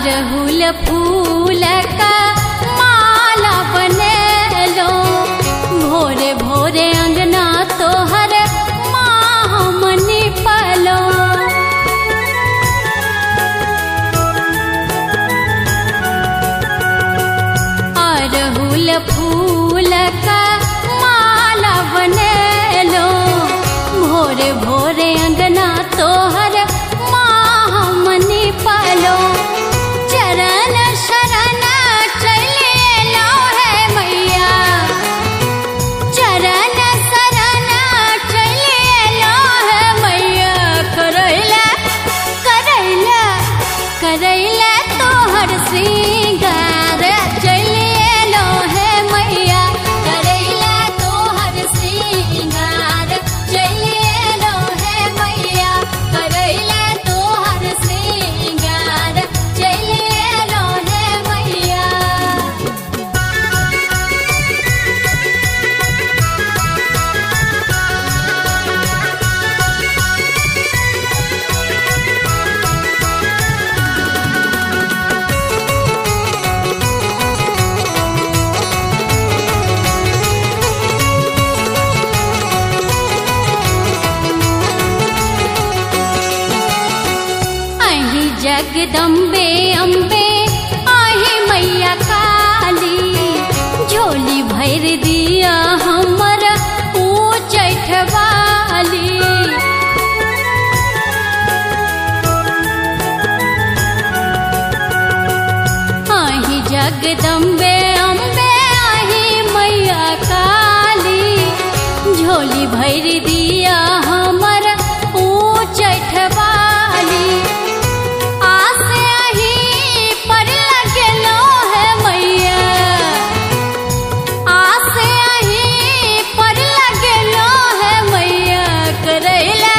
अरहुल फूल का माला बनेलो, भोरे भोरे अंगना तोहर माँ मनी पलो। अरहुल फूल का माला बनेलो, भोरे भोरे अंगना तोहर माँ मनी पलो। चरण शरण चले लो है मैया, चरण शरण चले लो है मैया। करैला करैला करैला तोहर श्रृंगार चले लो है मैया। करैला तोहर श्रृंगार चले लो है मैया। करैला तोहर श्रृंगार चले लो है मैया। अहि जगदम्बे अम्बे आहे मैया काली, झोली भर दिया हमर उचैठ वाली। आहे जगदम्बे अम्बे आहे मैया काली, झोली भर दिया हमर उचैठ वाली। आस अहीं पर लगलो है मैया, आस अहीं पर लगलो है मैया। करैला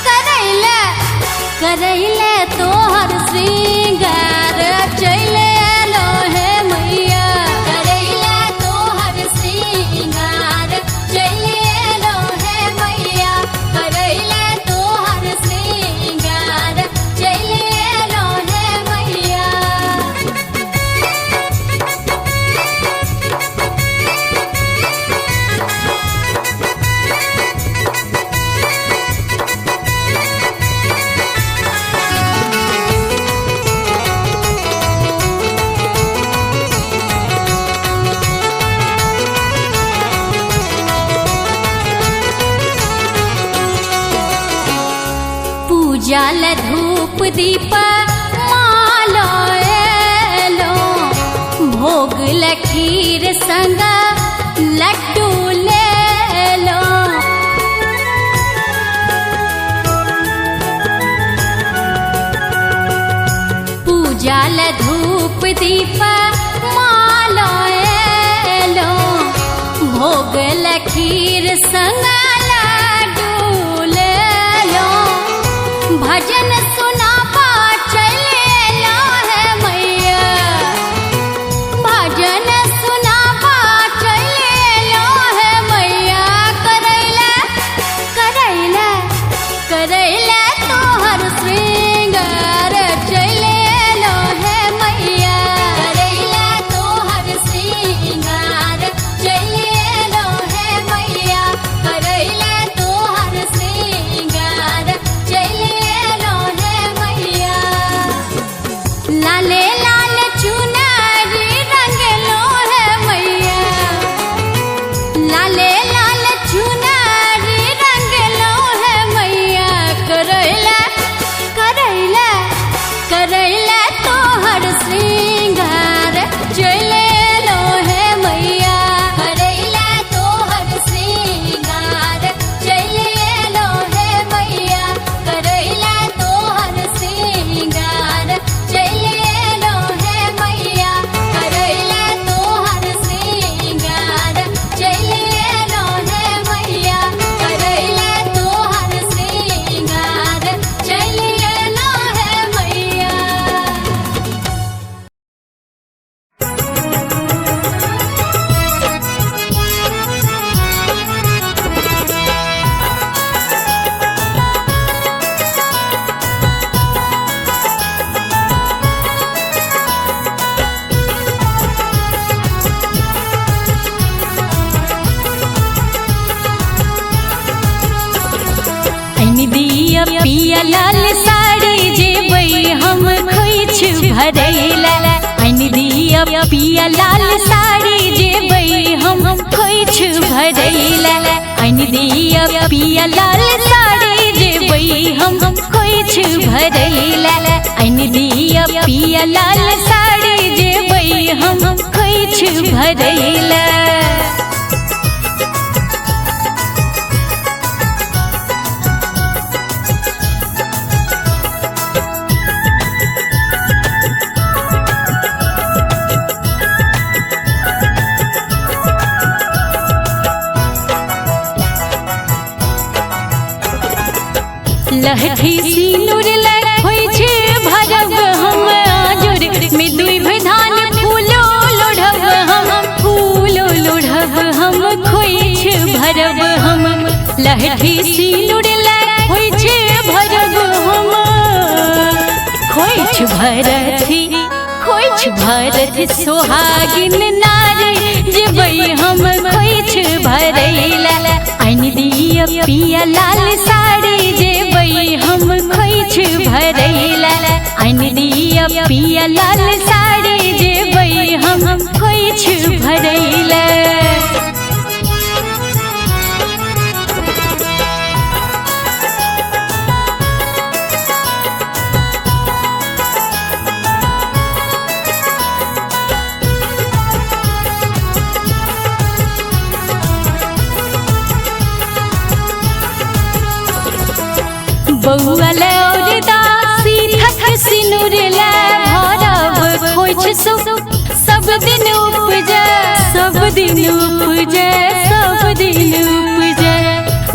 करैला करैला तोहर श्रृंगार चले लो है मैया। करैला तोहर श्रृंगार चले लो है मैया। करैला तोहर श्रृंगार चले लो है मैया। पूजा ल धूप दीप मालो एलो, भोग ल खीर संग लड्डू ले लो। पूजा ल धूप दीप मालो एलो, भोग ल खीर संग लड्डू ले लो। भजन सुनावा चले लो है मैया, भजन सुनावा चले लो है मैया। करैला करैला करैला तोहर श्रृंगार चले लो है मैया। करैला तोहर श्रृंगार चले लो है मैया। करैला तोहर श्रृंगार चले लो है मैया। लाले लाल चुनरी रंग लो है मैया, लाले लाल चुनरी रंग लो है मैया। दिया पिया लाल साड़ी जेबै हम खोइछ भरैला आइन दिया पिया लाल साड़ी जेबै हम खोइछ भरैला आइन दिया पिया लाल साड़ी जेबै हम खोइछ भरैला आइन दिया पिया लाल साड़ी जेबै हम खोइछ भरैला। लहठी सिनुर खोइछ भरब हम आजुर में दुइभ धान फूलो लोढ़ब हम फूलो लोढ़ब हम खोइछ भरब हम लहठी सिनुर खोइछ भरब हम खोइछ भरत सोहागिन नारी जेबै हम खोइछ भरैला आइन दिया पिया लाल साड़ी जेबै हम खोइछ भरैला आइन दिया पिया लाल साड़ी जेबै हम खोइछ भरैला। बउआ और दासी थक सिनुर भरब खोइछ सब दिन उपजे सब दिन उपजे सब दिन उपजे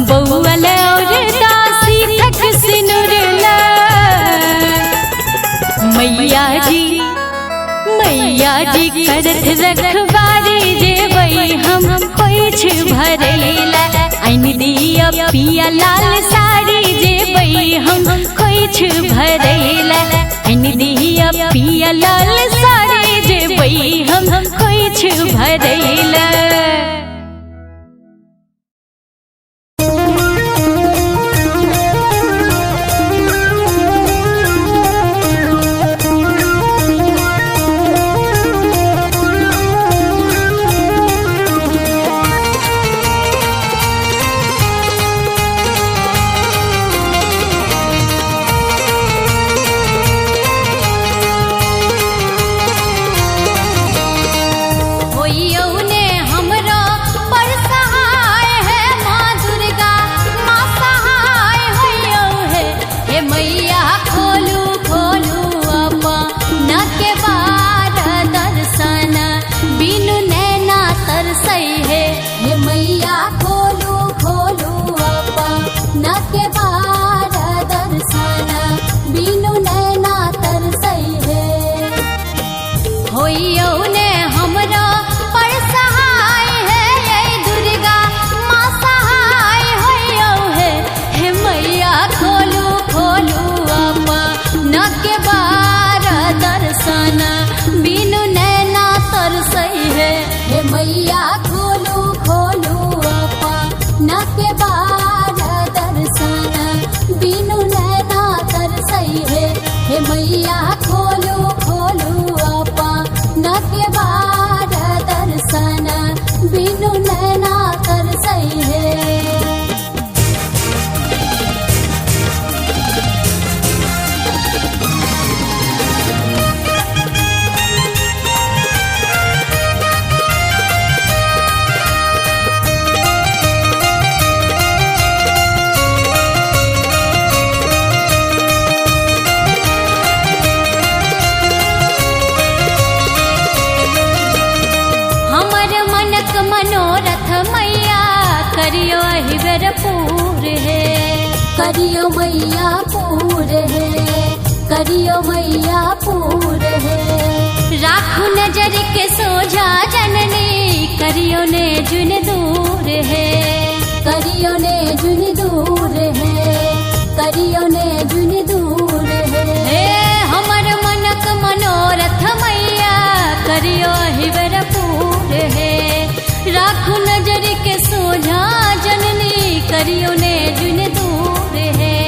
बउआ और दासी थक सिनुर मैया जी करत रखवारी जेबै हम खोइछ भरैला आइन दिया पिया लाल साड़ी जेबै हम खोइछ भरैला आइन दिया पिया लाल साड़ी जेबै हम खोइछ भरैला। करियो मैया पूर है, करियो मैया पूर है। राखू नजर के सोझा जननी, करियो ने जुन दूर है, करियो ने जुन दूर है, करियो ने जुन दूर है। हे हमर मनक मनोरथ मैया, करियो हिवर पूर है। राखू नजर के सोझा जननी, करियो ने जुन दूर है।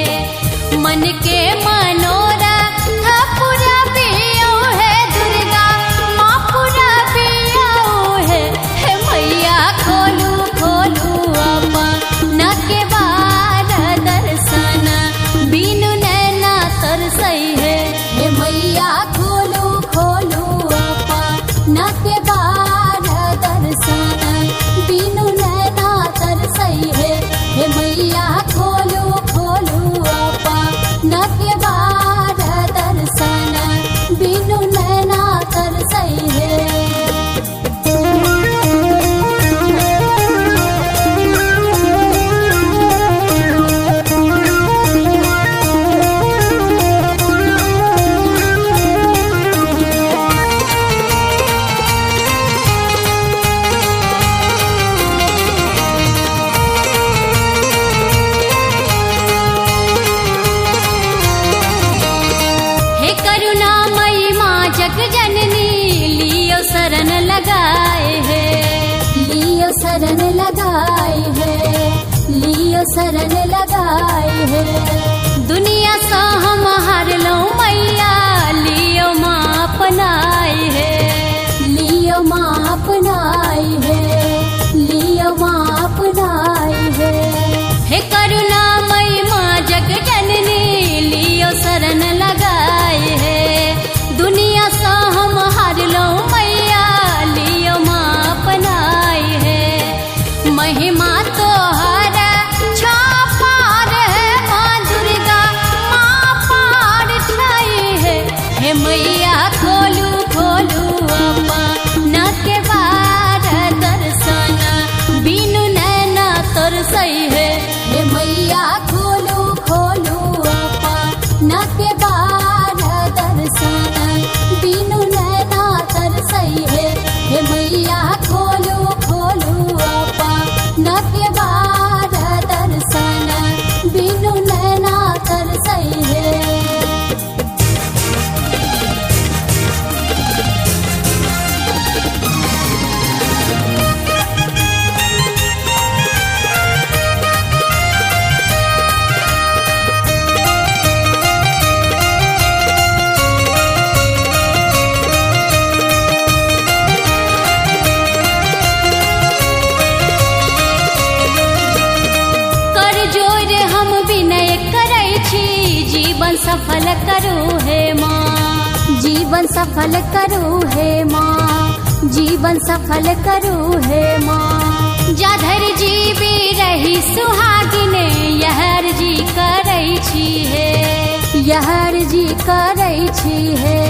जग जननी लियो शरण लगाए है, लियो शरण लगाए है, लियो शरण लगाए है। दुनिया सा हम हार लो मैया लियो माँ अपनाए है, लियो माँ अपनाई है, लियो माँ अपनाई है। हे करुणामयी माँ जग जननी लियो शरण लगाए है, दुनिया सा हम हार लो मैया लियो माँ अपनाए है। महिमा तो हर छापार है माँ दुर्गा माँ पार छाई है। हे मैया खोलू खोलू अपना के बार दर्शन बिनु नैना तरसई है। हे मैया खोलू खोलू अपना के बार दर्शन बिनु नैना तरसई है। हे मैया खोलू खोलू अपना के बार दर्शन बिनु नैना तरसई है। कर जोर हम विनय करै छी जीवन सफल करू हे माँ, जीवन सफल करू हे माँ, जीवन सफल करू हे माँ। जाधर जीवी रही सुहागिन यहर जी करै छी है, यहर जी करै छी है,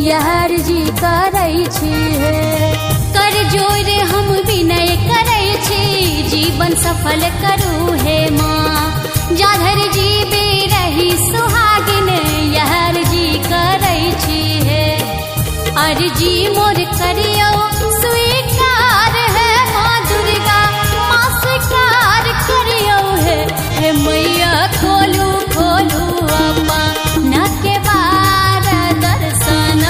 यहर जी करै छी है। कर जोर हम विनय करै छी जीवन सफल करू हे माँ। जाधर जीवी रही सुहागिन यहर जी करै छी है, अर्जी मोर करियो स्वीकार है माँ दुर्गा माँ स्वीकार करियो है। हे मैया खोलू खोलू अपना के बार दर्शन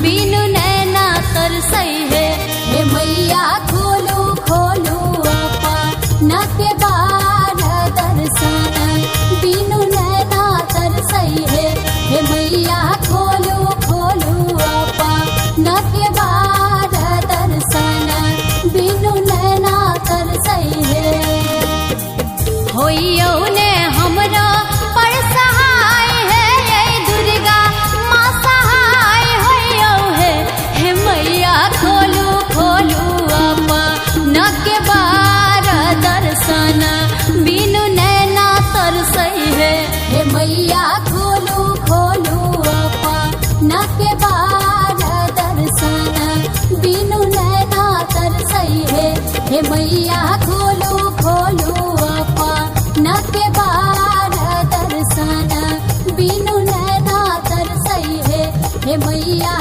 बिनु नैना तरसई है। हे मैया खोलू खोलू अपना के बार दर्शन बिनु नैना तरसई है। हे मैया खोलू खोलू अपना के बार दर्शन बिनु नैना तरसई है। होइयो ने हमरा पर सहाय है ये दुर्गा माँ सहाय होइयो है। हे मैया खोलू खोलू अपना के बार दर्शन बिनु नैना तरसई है। हे मैया खोलू खोलू अपना के बार दर्शन बिनु नैना तरसई है। हे मैया खोलू खोलू अपना के बार दर्शन बिनु नैना तरसई है। हे मैया